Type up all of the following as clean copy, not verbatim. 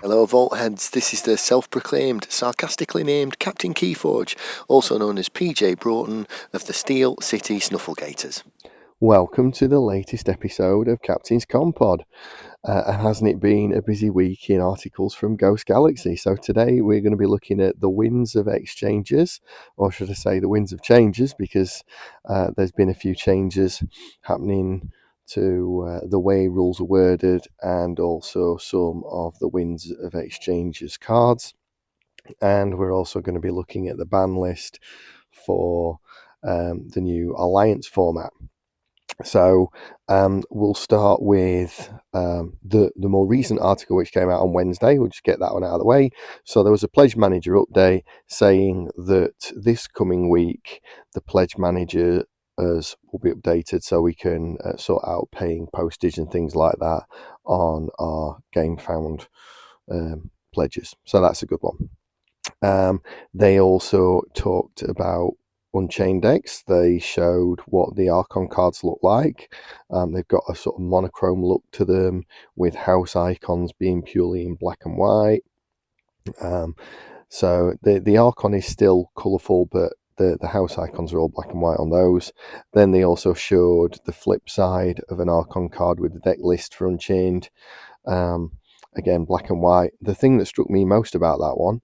Hello Vault Heads, this is the self-proclaimed, sarcastically named Captain KeyForge, also known as PJ Broughton of the Steel City Snufflegators. Welcome to the latest episode of Captain's Commpod. And hasn't it been a busy week in articles from Ghost Galaxy? So today we're going to be looking at the wins of exchanges, or should I say the wins of changes, because there's been a few changes happening to the way rules are worded, and also some of the wins of exchanges cards. And we're also going to be looking at the ban list for the new Alliance format. So we'll start with the more recent article which came out on Wednesday. We'll just get that one out of the way. So there was a pledge manager update saying that this coming week the pledge manager will be updated so we can sort out paying postage and things like that on our GameFound pledges. So that's a good one. They also talked about Unchained decks. They showed what the Archon cards look like. They've got a sort of monochrome look to them, with house icons being purely in black and white. So the Archon is still colourful, but the house icons are all black and white on those. Then they also showed the flip side of an Archon card with the deck list for Unchained. Again, black and white. The thing that struck me most about that one,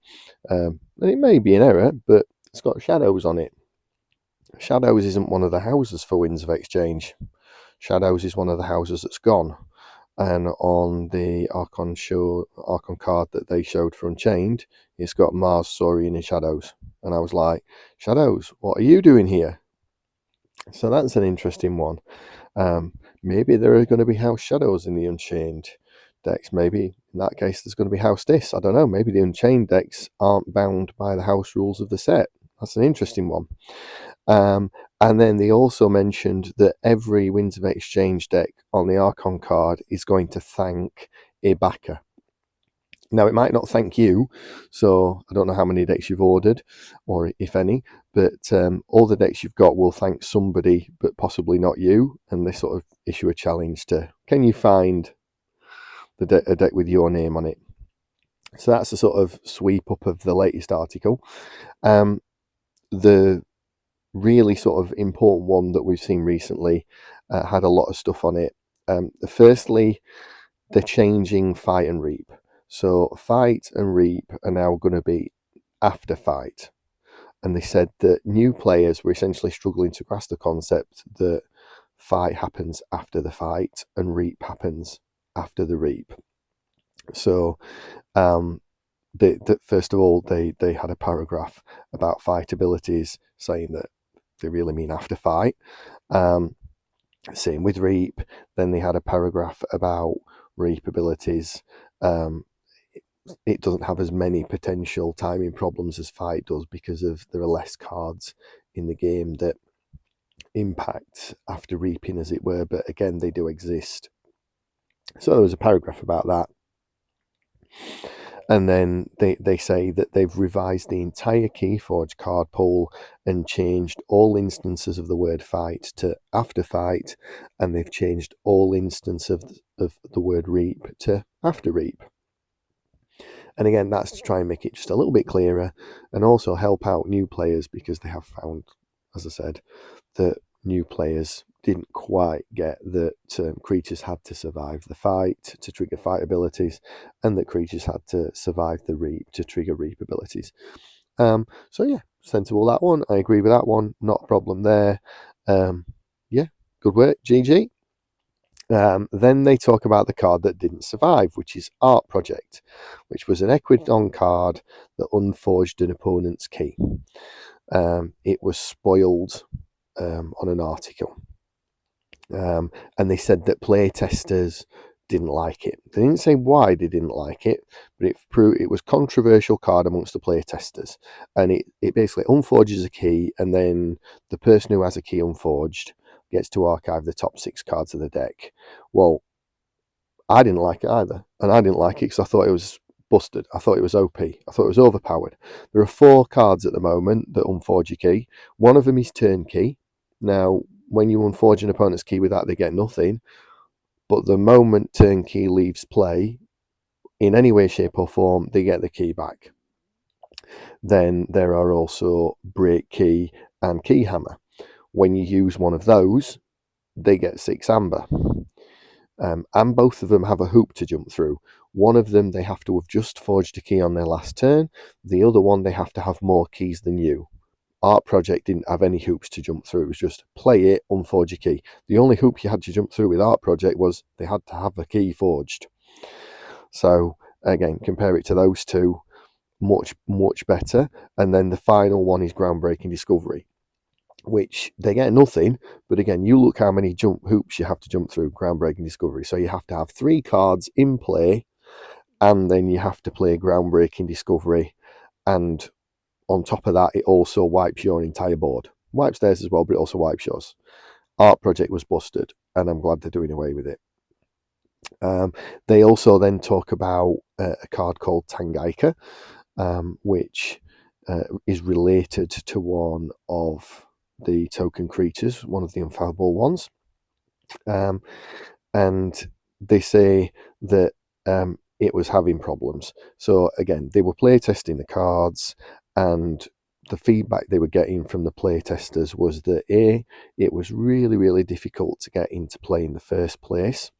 and it may be an error, but it's got shadows on it. Shadows isn't one of the houses for wins of exchange. Shadows is one of the houses that's gone. And on the Archon card that they showed for Unchained, it's got Mars, Saurian, and Shadows. And I was like, Shadows, what are you doing here? So that's an interesting one. Maybe there are going to be House Shadows in the Unchained decks. Maybe in that case there's going to be House this. I don't know. Maybe the Unchained decks aren't bound by the house rules of the set. That's an interesting one. And then they also mentioned that every Winds of Exchange deck on the Archon card is going to thank a backer. Now, it might not thank you, so I don't know how many decks you've ordered, or if any, but all the decks you've got will thank somebody, but possibly not you, and they sort of issue a challenge to, can you find a deck with your name on it? So that's a sort of sweep up of the latest article. The really sort of important one that we've seen recently had a lot of stuff on it. Firstly, they're changing fight and reap. So fight and reap are now going to be after fight. And they said that new players were essentially struggling to grasp the concept that fight happens after the fight and reap happens after the reap. So first of all, they had a paragraph about fight abilities saying that they really mean after fight. Same with reap. Then they had a paragraph about reap abilities. It doesn't have as many potential timing problems as fight does because there are less cards in the game that impact after reaping, as it were. But again, they do exist. So there was a paragraph about that. And then they say that they've revised the entire KeyForge card pool and changed all instances of the word fight to after fight, and they've changed all instances of the word reap to after reap. And again, that's to try and make it just a little bit clearer and also help out new players, because they have found, as I said, that new players didn't quite get that creatures had to survive the fight to trigger fight abilities, and that creatures had to survive the reap to trigger reap abilities. So yeah, sensible that one. I agree with that one. Not a problem there. Yeah, good work, GG. Then they talk about the card that didn't survive, which is Art Project, which was an Equidon card that unforged an opponent's key. It was spoiled on an article. And they said that playtesters didn't like it. They didn't say why they didn't like it, but it was controversial card amongst the playtesters. And it basically unforges a key, and then the person who has a key unforged gets to archive the top 6 cards of the deck. Well, I didn't like it either. And I didn't like it because I thought it was busted. I thought it was OP. I thought it was overpowered. There are 4 cards at the moment that unforge your key. One of them is Turnkey. Now, when you unforge an opponent's key with that, they get nothing. But the moment Turnkey leaves play, in any way, shape or form, they get the key back. Then there are also break key and key hammer. When you use one of those, they get 6 amber. And both of them have a hoop to jump through. One of them, they have to have just forged a key on their last turn. The other one, they have to have more keys than you. Art Project didn't have any hoops to jump through. It was just play it, unforge a key. The only hoop you had to jump through with Art Project was they had to have a key forged. So again, compare it to those two, much, much better. And then the final one is Groundbreaking Discovery, which they get nothing, but again, you look how many hoops you have to jump through Groundbreaking Discovery. So you have to have 3 cards in play, and then you have to play Groundbreaking Discovery, and on top of that, it also wipes your entire board. Wipes theirs as well, but it also wipes yours. Art Project was busted, and I'm glad they're doing away with it. They also then talk about a card called Tangaika, which is related to one of the token creatures, one of the infallible ones. And they say that it was having problems. So again, they were playtesting the cards, and the feedback they were getting from the playtesters was that A, it was really, really difficult to get into play in the first place,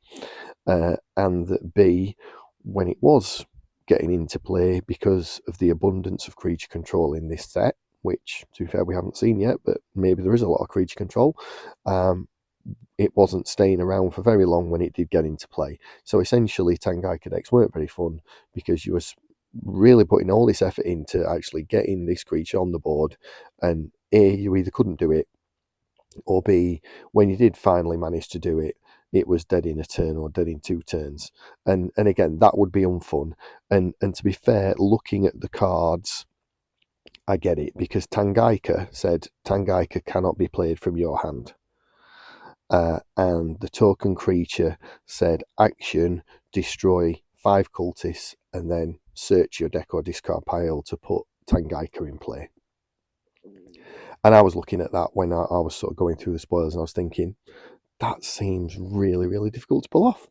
and that B, when it was getting into play, because of the abundance of creature control in this set, which, to be fair, we haven't seen yet, but maybe there is a lot of creature control, it wasn't staying around for very long when it did get into play. So essentially, Tangaika decks weren't very fun because you were really putting all this effort into actually getting this creature on the board, and A, you either couldn't do it, or B, when you did finally manage to do it, it was dead in a turn or dead in 2 turns. And again, that would be unfun. And to be fair, looking at the cards, I get it, because Tangaika said Tangaika cannot be played from your hand. And the token creature said action, destroy 5 cultists, and then search your deck or discard pile to put Tangaika in play. And I was looking at that when I was sort of going through the spoilers, and I was thinking, that seems really, really difficult to pull off.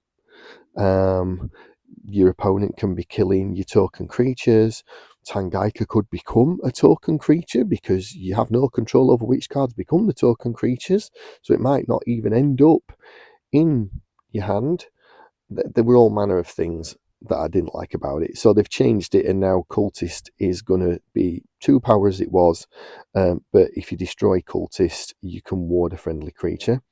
Your opponent can be killing your token creatures. Tangaika could become a token creature because you have no control over which cards become the token creatures. So it might not even end up in your hand. There were all manner of things that I didn't like about it. So they've changed it, and now Cultist is going to be 2 power as it was. But if you destroy Cultist, you can ward a friendly creature.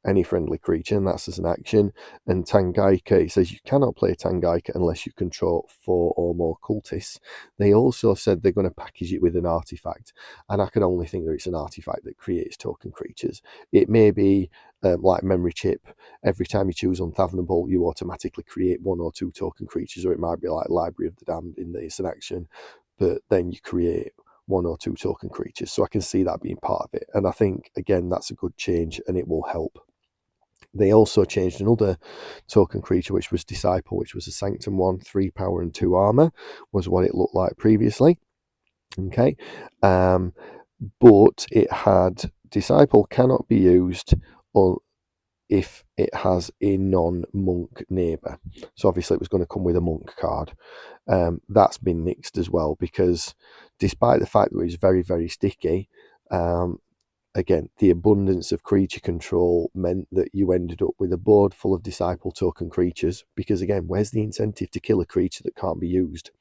Any friendly creature, and that's as an action. And Tangaika, it says you cannot play Tangaika unless you control 4 or more cultists. They also said they're going to package it with an artifact, and I can only think that it's an artifact that creates token creatures. It may be like Memory Chip. Every time you choose Unfathomable, you automatically create 1 or 2 token creatures, or it might be like Library of the Damned in that it's an action, but then you create 1 or 2 token creatures. So I can see that being part of it, and I think again that's a good change, and it will help. They also changed another token creature, which was Disciple, which was a Sanctum one, 3 power and 2 armor, was what it looked like previously. Okay, but it had Disciple cannot be used if it has a non-monk neighbour. So obviously it was going to come with a monk card. That's been nixed as well, because despite the fact that it was very, very sticky, again, the abundance of creature control meant that you ended up with a board full of Disciple token creatures, because again, where's the incentive to kill a creature that can't be used?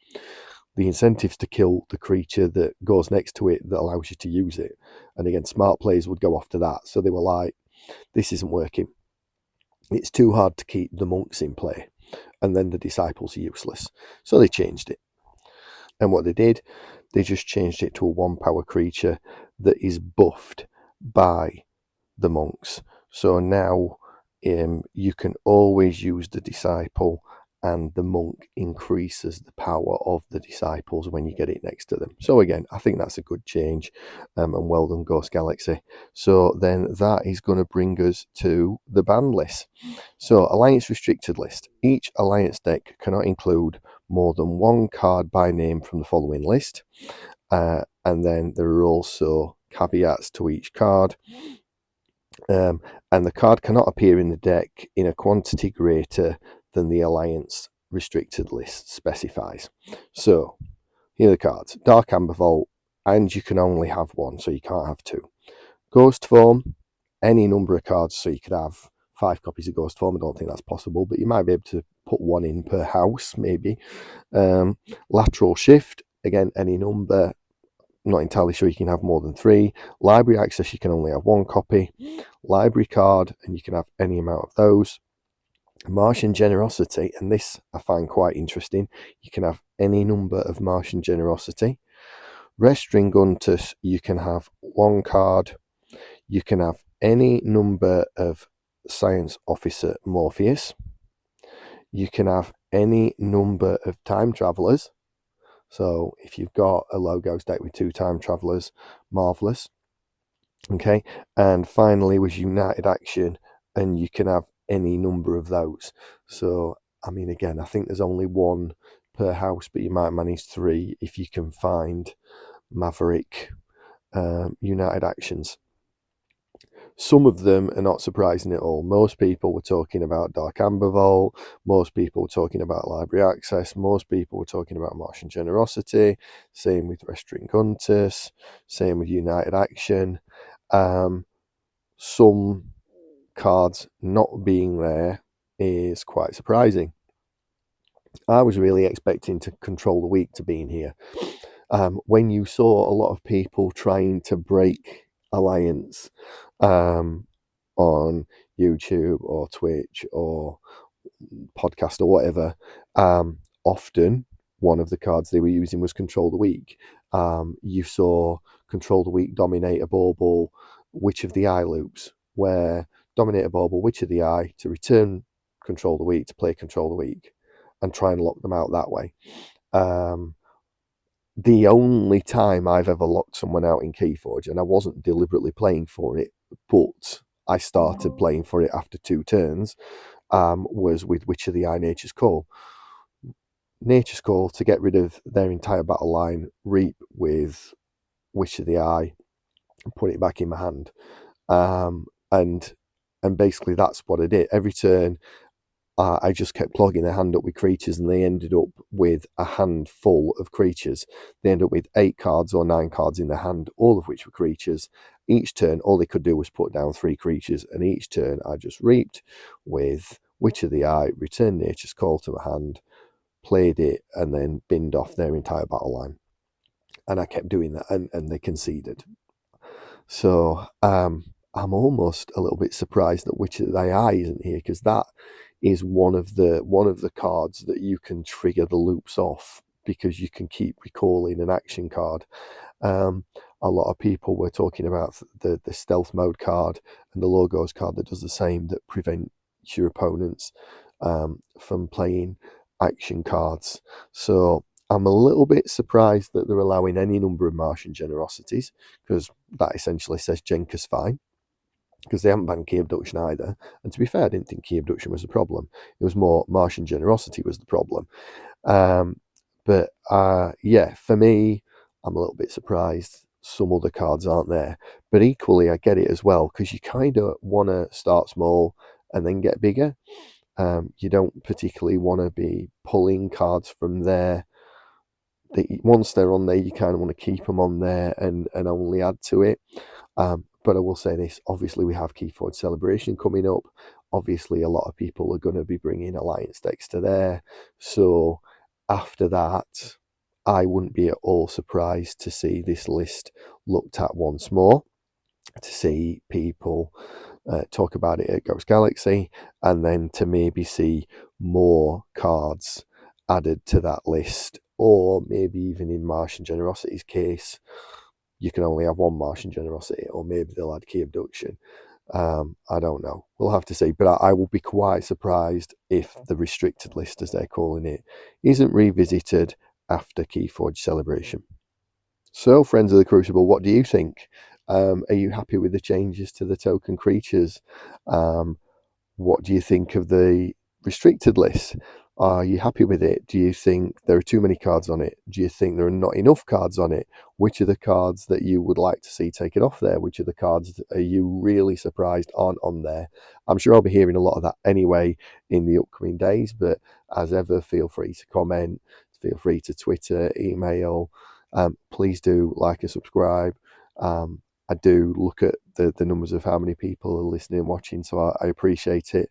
The incentive's to kill the creature that goes next to it that allows you to use it. And again, smart players would go after that. So they were like, this isn't working. It's too hard to keep the monks in play, and then the Disciples are useless. So they changed it. And what they did, they just changed it to a 1 power creature that is buffed by the monks. So now you can always use the Disciple, and the monk increases the power of the Disciples when you get it next to them. So again, I think that's a good change, and well done, Ghost Galaxy. So then that is going to bring us to the ban list. So Alliance restricted list. Each Alliance deck cannot include more than 1 card by name from the following list. And then there are also caveats to each card. And the card cannot appear in the deck in a quantity greater than the Alliance restricted list specifies. So here are the cards: Dark Amber Vault, and you can only have one, so you can't have two. Ghost Form, any number of cards, so you could have 5 copies of Ghost Form. I don't think that's possible, but you might be able to put one in per house, maybe. Lateral Shift, again, any number. Not entirely sure you can have more than 3. Library Access, you can only have 1 copy. Library Card, and you can have any amount of those. Martian Generosity, and this I find quite interesting. You can have any number of Martian Generosity. Restringuntus, you can have 1 card. You can have any number of Science Officer Morpheus. You can have any number of Time Travelers. So if you've got a Logos deck with 2 Time Travelers, marvellous. Okay, and finally was United Action, and you can have any number of those. So, I mean, again, I think there's only 1 per house, but you might manage 3 if you can find Maverick United Actions. Some of them are not surprising at all. Most people were talking about Dark Amber Vault. Most people were talking about Library Access. Most people were talking about Martian Generosity. Same with Restringuntus. Same with United Action. Some cards not being there is quite surprising. I was really expecting to Control the Weak to be in here. When you saw a lot of people trying to break Alliance on YouTube or Twitch or podcast or whatever, often one of the cards they were using was Control the Weak. You saw Control the Weak, Dominator Bauble, Witch of the Eye loops, where Dominator Bauble, Witch of the Eye, to return Control the Weak, to play Control the Weak, and try and lock them out that way. The only time I've ever locked someone out in KeyForge, and I wasn't deliberately playing for it, but I started playing for it after 2 turns, was with Witch of the Eye, Nature's Call. Nature's Call, to get rid of their entire battle line, reap with Witch of the Eye, and put it back in my hand. And basically that's what I did. Every turn, I just kept clogging their hand up with creatures, and they ended up with a hand full of creatures. They ended up with 8 cards or 9 cards in their hand, all of which were creatures. Each turn, all they could do was put down 3 creatures, and each turn I just reaped with Witch of the Eye, returned Nature's Call to my hand, played it, and then binned off their entire battle line. And I kept doing that, and they conceded. So I'm almost a little bit surprised that Witch of the Eye isn't here, because that is one of the cards that you can trigger the loops off, because you can keep recalling an action card. A lot of people were talking about the stealth mode card and the logos card that does the same, that prevents your opponents from playing action cards. So I'm a little bit surprised that they're allowing any number of Martian Generosities, because that essentially says Jenka's fine, because they haven't banned Key Abduction either. And to be fair, I didn't think Key Abduction was the problem. It was more Martian Generosity was the problem. But yeah, for me, I'm a little bit surprised some other cards aren't there. But equally, I get it as well, because you kind of want to start small and then get bigger. You don't particularly want to be pulling cards from there. Once they're on there, you kind of want to keep them on there and only add to it. But I will say this, obviously we have KeyForge Celebration coming up. Obviously a lot of people are going to be bringing Alliance decks to there. So after that, I wouldn't be at all surprised to see this list looked at once more, to see people talk about it at Ghost Galaxy, and then to maybe see more cards added to that list, or maybe even in Martian Generosity's case, you can only have 1 Martian Generosity, or maybe they'll add Key Abduction. I don't know. We'll have to see. But I will be quite surprised if the restricted list, as they're calling it, isn't revisited after KeyForge Celebration. So, friends of the Crucible, what do you think? Are you happy with the changes to the token creatures? What do you think of the restricted list? Are you happy with it? Do you think there are too many cards on it? Do you think there are not enough cards on it? Which are the cards that you would like to see taken off there? Which are the cards are you really surprised aren't on there? I'm sure I'll be hearing a lot of that anyway in the upcoming days, but as ever, feel free to comment, feel free to Twitter, email. Please do like and subscribe. I do look at the numbers of how many people are listening and watching, so I appreciate it.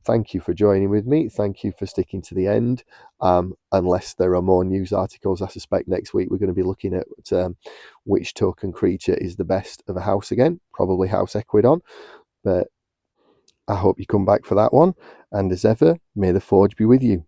Thank you for joining with me. Thank you for sticking to the end. Unless there are more news articles, I suspect next week we're going to be looking at which token creature is the best of a house again, probably House Equidon. But I hope you come back for that one. And as ever, may the Forge be with you.